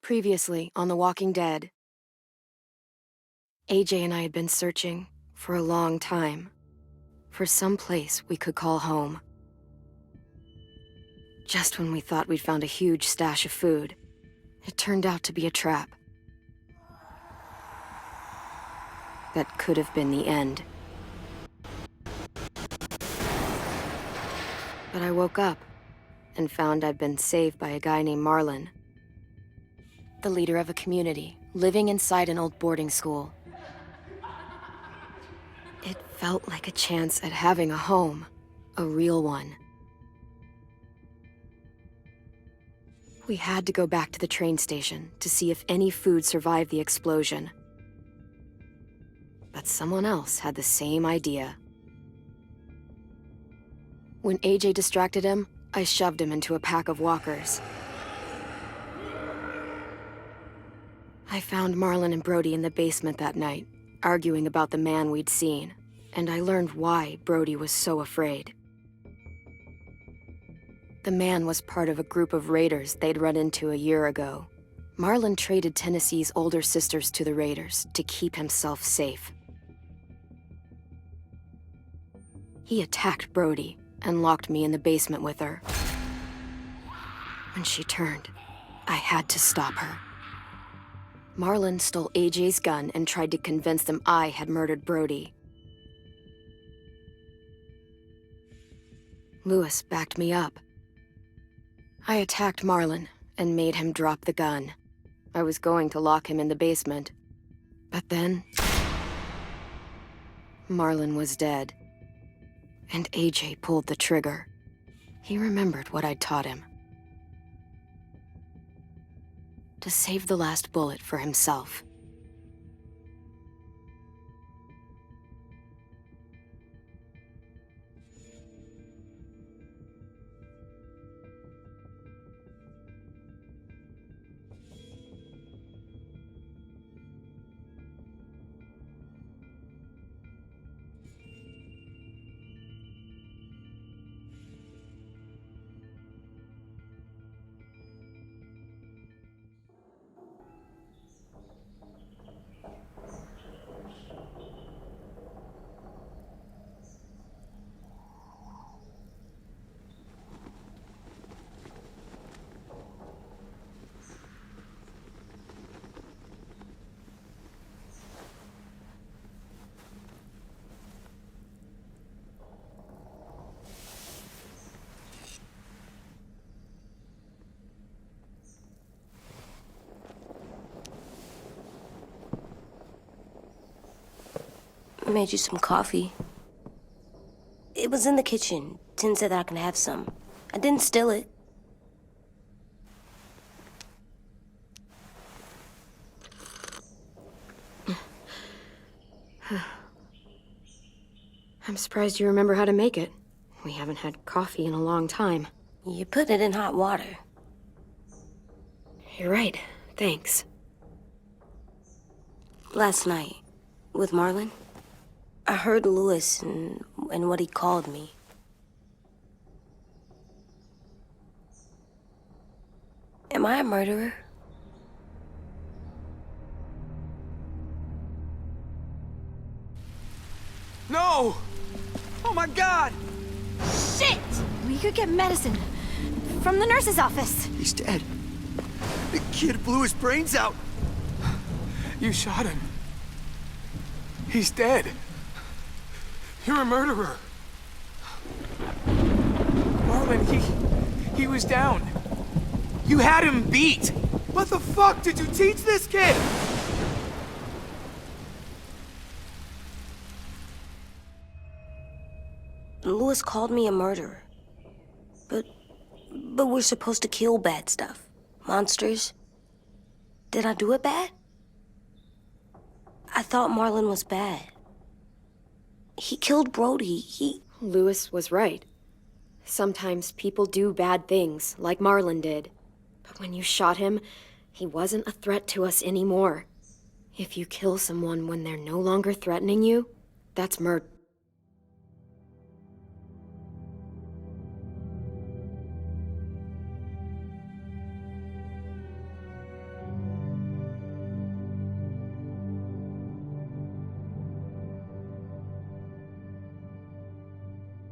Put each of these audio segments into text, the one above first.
Previously on The Walking Dead, AJ and I had been searching for a long time for some place we could call home. Just when we thought we'd found a huge stash of food, it turned out to be a trap. That could have been the end. But I woke up and found I'd been saved by a guy named Marlon, the leader of a community living inside an old boarding school. It felt like a chance at having a home, a real one. We had to go back to the train station to see if any food survived the explosion. But someone else had the same idea. When AJ distracted him, I shoved him into a pack of walkers. I found Marlon and Brody in the basement that night, arguing about the man we'd seen, and I learned why Brody was so afraid. The man was part of a group of raiders they'd run into a year ago. Marlon traded Tennessee's older sisters to the raiders to keep himself safe. He attacked Brody and locked me in the basement with her. When she turned, I had to stop her. Marlon stole AJ's gun and tried to convince them I had murdered Brody. Lewis backed me up. I attacked Marlon and made him drop the gun. I was going to lock him in the basement, but then Marlon was dead, and AJ pulled the trigger. He remembered what I'd taught him. To save the last bullet for himself. I made you some coffee. It was in the kitchen. Tin said that I can have some. I didn't steal it. I'm surprised you remember how to make it. We haven't had coffee in a long time. You put it in hot water. You're right. Thanks. Last night, with Marlon, I heard Lewis and what he called me. Am I a murderer? No! Oh my God! Shit! We could get medicine from the nurse's office. He's dead. The kid blew his brains out. You shot him. He's dead. You're a murderer. Marlon, he was down. You had him beat. What the fuck did you teach this kid? Lewis called me a murderer. But we're supposed to kill bad stuff. Monsters. Did I do it bad? I thought Marlon was bad. He killed Brody. Lewis was right. Sometimes people do bad things, like Marlon did. But when you shot him, he wasn't a threat to us anymore. If you kill someone when they're no longer threatening you, that's murder.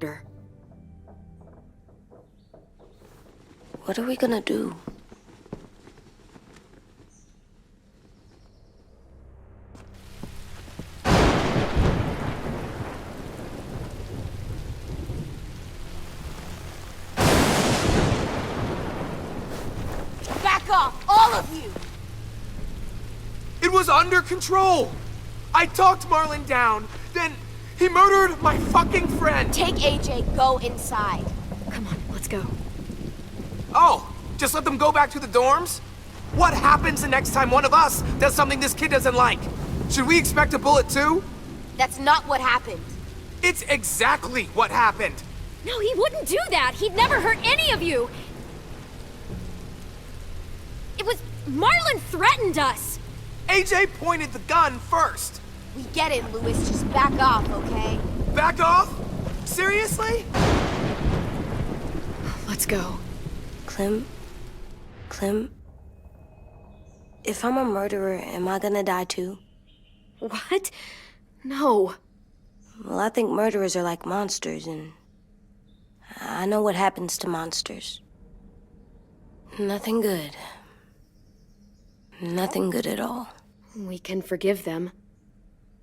murder. What are we gonna do? Back off, all of you! It was under control! I talked Marlon down, then he murdered my fucking friend! Take AJ, go inside. Come on, let's go. Oh, just let them go back to the dorms? What happens the next time one of us does something this kid doesn't like? Should we expect a bullet too? That's not what happened. It's exactly what happened! No, he wouldn't do that. He'd never hurt any of you. It was... Marlon threatened us. AJ pointed the gun first! We get it, Louis. Just back off, okay? Back off? Seriously? Let's go. Clem, if I'm a murderer, am I gonna die too? What? No. Well, I think murderers are like monsters, and I know what happens to monsters. Nothing good. Nothing good at all. We can forgive them.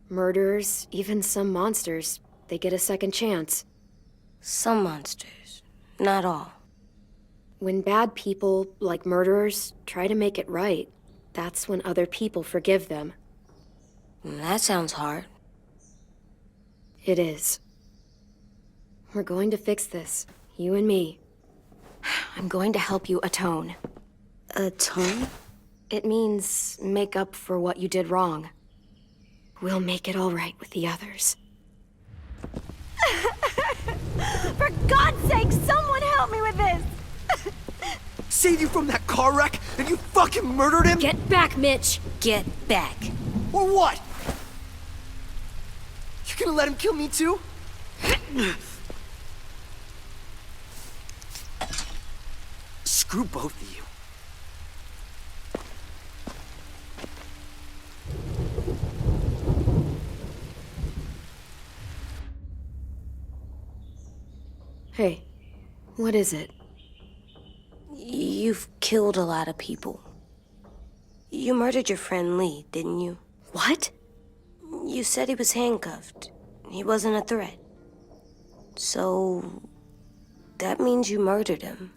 Murderers, even some monsters, they get a second chance. Some monsters, not all. When bad people, like murderers, try to make it right, that's when other people forgive them. That sounds hard. It is. We're going to fix this, you and me. I'm going to help you atone. Atone? It means make up for what you did wrong. We'll make it all right with the others. For God's sake, someone help me with this! Saved you from that car wreck, and you fucking murdered him? Get back, Mitch! Get back. Or what? You gonna let him kill me too? Screw both of you. Hey, what is it? You've killed a lot of people. You murdered your friend Lee, didn't you? What? You said he was handcuffed. He wasn't a threat. So... that means you murdered him.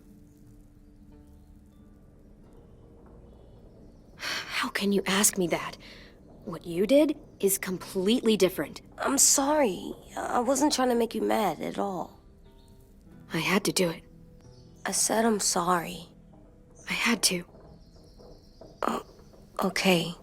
How can you ask me that? What you did is completely different. I'm sorry. I wasn't trying to make you mad at all. I had to do it. I said I'm sorry. I had to. Okay.